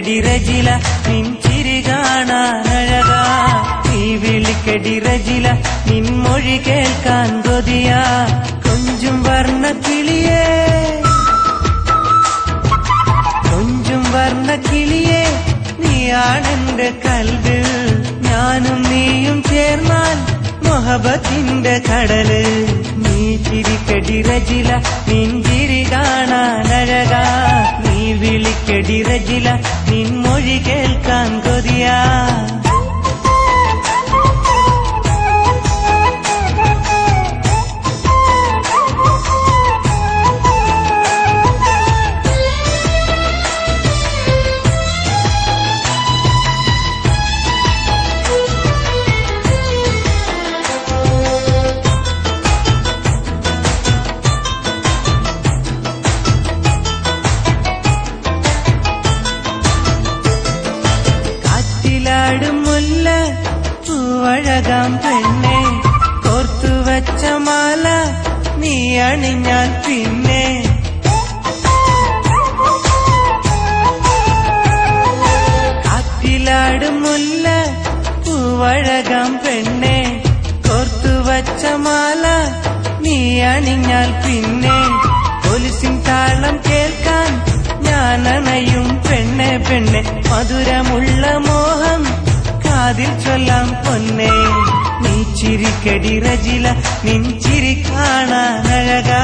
വിളിക്കടി റജില നിൻ ചിരി കാണാനഴകാ നീ വിളിക്കടി റജില നിൻ മൊഴി കേൾക്കാൻ കൊതിയാ കൊഞ്ചും വർണ്ണക്കിളിയേ കൊഞ്ചും വർണ്ണക്കിളിയേ നീയാണെന്റെ കൽബ് ഞാനും നീയും ചേർന്നാൽ മൊഹബത്തിന്റെ കടല് നീ ചിരിക്കടി റജില നിൻ ചിരി കാണാനഴകാ നീ വിളിക്കടി റജില നിൻ മൊഴി കേൾക്കാൻ കൊതിയാ മുല്ല പൂവഴകാം പെണ്ണെ കോർത്തുവച്ച മാല നീ അണിഞ്ഞാൽ പിന്നെ കാറ്റിലാടും മുല്ല പൂവഴകാം പെണ്ണെ കോർത്തുവച്ച മാല നീ അണിഞ്ഞാൽ പിന്നെ കൊലുസിൻ താളം കേൾക്കാൻ ഞാൻ അണയും പെണ്ണെ പെണ്ണെ മധുരമുള്ള മോഹം കാതിൽ ചൊല്ലാം പൊന്നെ നീ ചിരിക്കടി റജില നിൻ ചിരി കാണാനഴകാ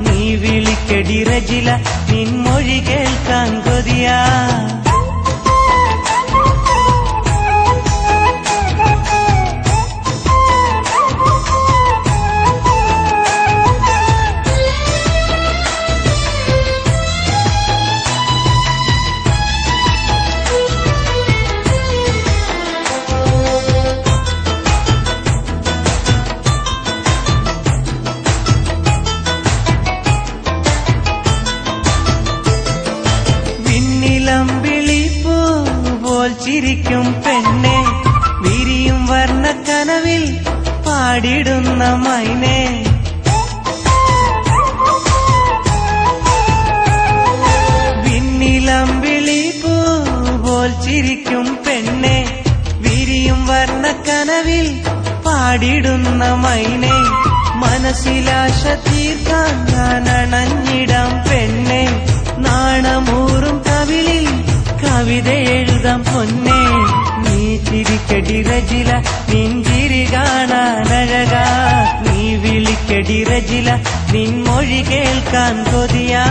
നീ വിളിക്കടി റജില നിൻ മൊഴി കേൾക്കാൻ കൊതിയാ വിളിപ്പൂ പോൽ ചിരിക്കും പെണ്ണെ വിരിയും വർണ്ണക്കനവിൽ പാടിടുന്ന മൈനെ വിണ്ണിലം വിളിപ്പൂ പോൽ ചിരിക്കും പെണ്ണെ വിരിയും വർണ്ണക്കനവിൽ പാടിടുന്ന മൈനെ മനസ്സിലാശ തീർക്കാൻ ഞാൻ അണഞ്ഞിടാം പെണ്ണെ നാണമൂറും കവിളിൽ കവിത എഴുതാം പൊന്നെ നീ ചിരിക്കടി റജില നിൻ ചിരി കാണാനഴകാ നീ വിളിക്കടി റജില നിൻ മൊഴി കേൾക്കാൻ കൊതിയാ